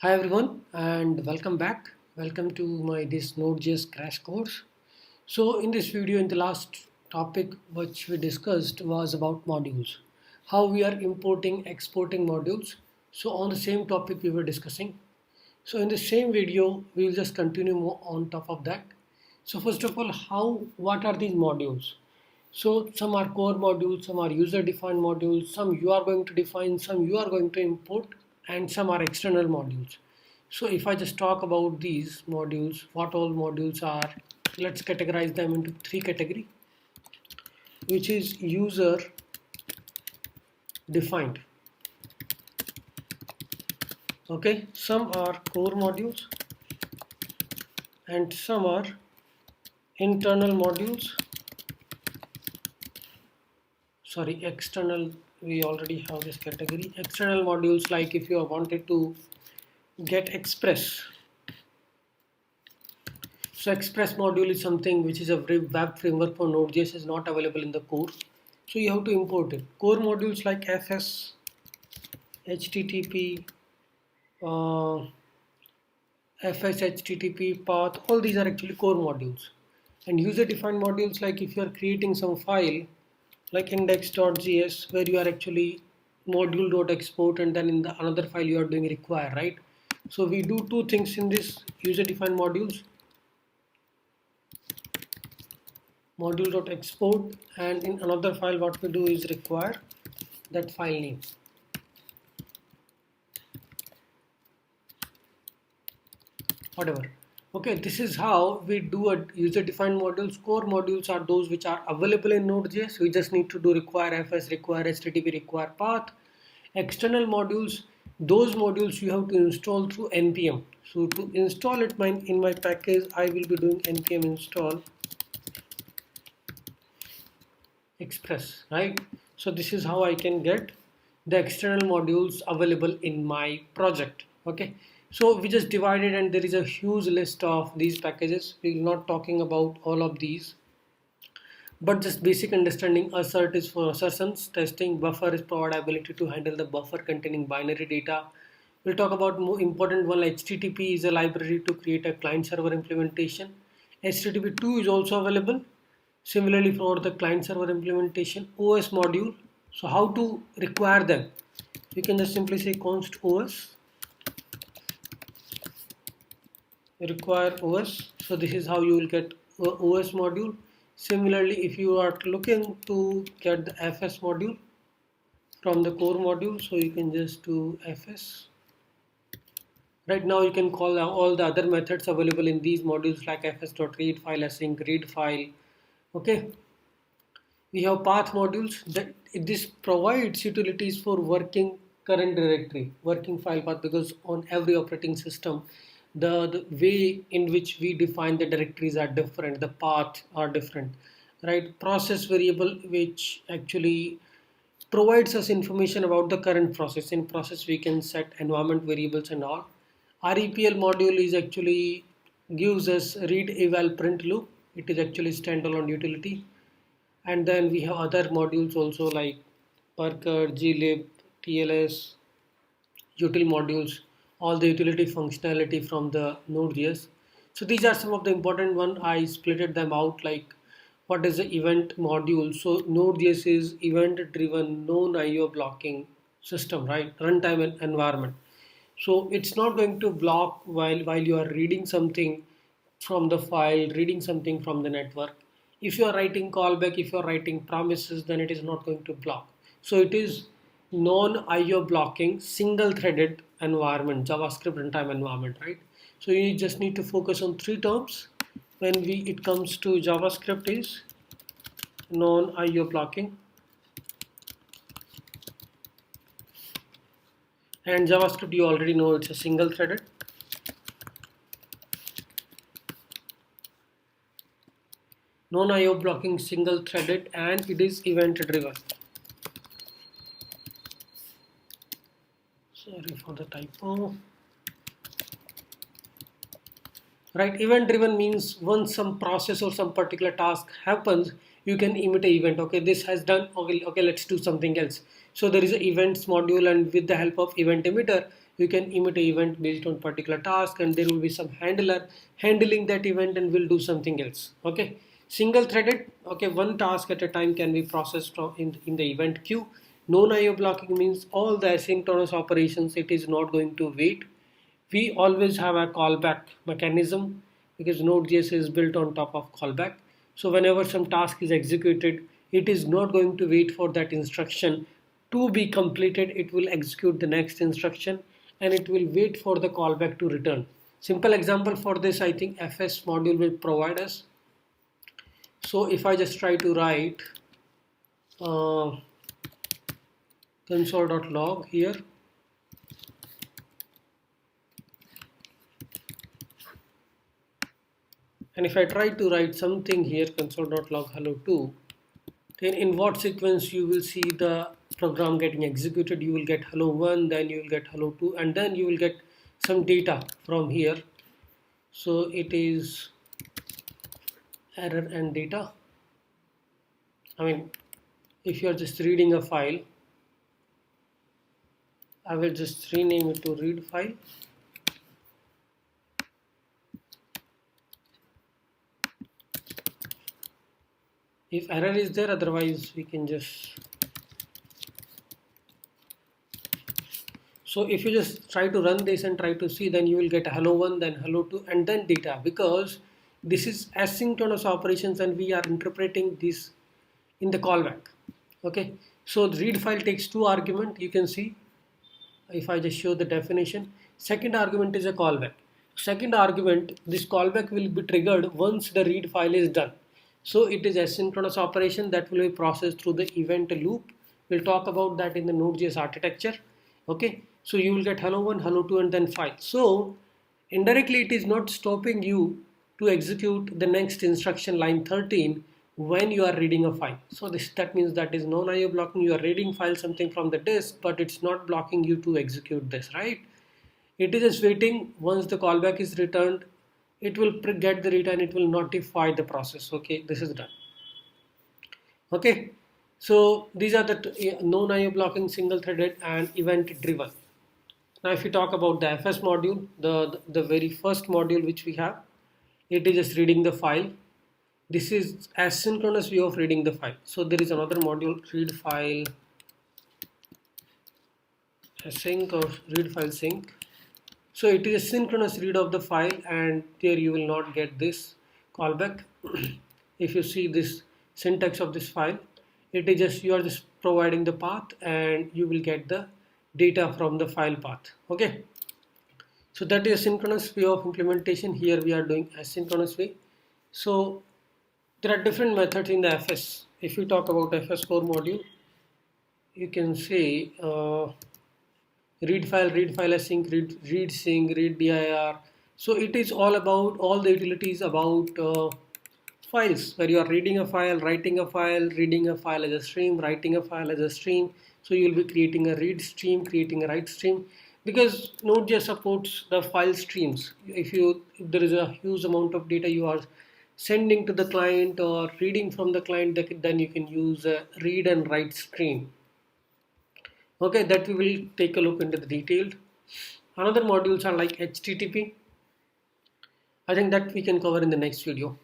Hi everyone and welcome back. Welcome to my this Node.js crash course. So in this video, in the last topic which we discussed was about modules, how we are importing, exporting modules. So on the same topic we were discussing. So in the same video, we will just continue more on top of that. So first of all, what are these modules? So some are core modules, some are user-defined modules, some you are going to define, some you are going to import, and some are external modules. So if I just talk about these modules, what all modules are, let's categorize them into three categories, which is user defined. Okay, some are core modules and some are internal modules. Sorry, external, we already have this category. External modules, like if you wanted to get Express. So Express module is something which is a web framework for Node.js, is not available in the core. So you have to import it. Core modules like FS, HTTP, FS, HTTP, path, all these are actually core modules. And user-defined modules, like if you are creating some file like index.js where you are actually module.export and then in the another file you are doing require, right? So we do two things in this user-defined modules, module.export, and in another file what we do is require that file name. Whatever. Okay, this is how we do a user-defined modules. Core modules are those which are available in Node.js. We just need to do require fs, require http, require path. External modules, those modules you have to install through npm. So to install it in my package, I will be doing npm install express, right? So this is how I can get the external modules available in my project. Okay, so we just divided and there is a huge list of these packages. We're not talking about all of these, but just basic understanding. Assert is for assertions testing, buffer is provide ability to handle the buffer containing binary data. We'll talk about more important one. HTTP is a library to create a client server implementation. HTTP2 is also available. Similarly for the client server implementation, OS module. So how to require them? You can just simply say const OS require OS. So this is how you will get OS module. Similarly, if you are looking to get the FS module from the core module, so you can just do FS. Right now you can call all the other methods available in these modules like fs.read file, async, read file. Okay, we have path modules that this provides utilities for working current directory, working file path, because on every operating system the way in which we define the directories are different, the paths are different, right? Process variable, which actually provides us information about the current process. In process we can set environment variables and all. REPL module is actually gives us read eval print loop. It is actually standalone utility. And then we have other modules also like Perker, glib, TLS, util modules, all the utility functionality from the Node.js. So these are some of the important one. I splitted them out, like what is the event module. So Node.js is event driven, non-IO blocking system, right? Runtime environment. So it's not going to block while you are reading something from the file, reading something from the network. If you are writing callback, if you are writing promises, then it is not going to block. So it is non-IO blocking, single-threaded environment, JavaScript runtime environment, right? So you just need to focus on three terms when it comes to JavaScript is non-IO blocking, and JavaScript you already know it's a single-threaded. Non-IO blocking, single-threaded, and it is event-driven. Sorry for the typo. Right, event-driven means once some process or some particular task happens, you can emit an event. Okay, this has done. Okay, let's do something else. So there is an events module, and with the help of event emitter, you can emit an event based on particular task, and there will be some handler handling that event and will do something else. Okay, single threaded. Okay, one task at a time can be processed in the event queue. Non-IO blocking means all the asynchronous operations, it is not going to wait. We always have a callback mechanism because Node.js is built on top of callback. So whenever some task is executed, it is not going to wait for that instruction to be completed. It will execute the next instruction and it will wait for the callback to return. Simple example for this, I think FS module will provide us. So if I just try to write console.log here, and if I try to write something here, console.log hello2, then in what sequence you will see the program getting executed. You will get hello1, then you will get hello2, and then you will get some data from here. So it is error and data. I mean, if you are just reading a file, I will just rename it to read file. If error is there, otherwise we can just. So if you just try to run this and try to see, then you will get hello1, then hello2, and then data, because this is asynchronous operations and we are interpreting this in the callback. Okay, so the read file takes two arguments. You can see if I just show the definition, second argument is a callback. Second argument, this callback will be triggered once the read file is done. So it is asynchronous operation that will be processed through the event loop. We'll talk about that in the Node.js architecture. Okay, so you will get hello1, hello2, and then file. So indirectly it is not stopping you to execute the next instruction, line 13, when you are reading a file. So that means that is non-IO blocking. You are reading file something from the disk, but it's not blocking you to execute this, right? It is just waiting. Once the callback is returned, it will get the return, it will notify the process. Okay, this is done. Okay, so these are the non-IO blocking, single threaded, and event driven. Now if we talk about the FS module, the very first module which we have, it is just reading the file. This is asynchronous way of reading the file. So there is another module, read file async or read file sync. So it is a synchronous read of the file, and there you will not get this callback. If you see this syntax of this file, it is just, you are just providing the path and you will get the data from the file path. Okay, so that is a synchronous way of implementation. Here we are doing asynchronous way. So there are different methods in the FS. If you talk about FS core module, you can say read file async, read sync, read dir. So it is all about all the utilities about files, where you are reading a file, writing a file, reading a file as a stream, writing a file as a stream. So you will be creating a read stream, creating a write stream, because Node.js supports the file streams. If there is a huge amount of data you are sending to the client or reading from the client, then you can use a read and write stream. Okay, that we will take a look into the detailed. Another modules are like HTTP. I think that we can cover in the next video.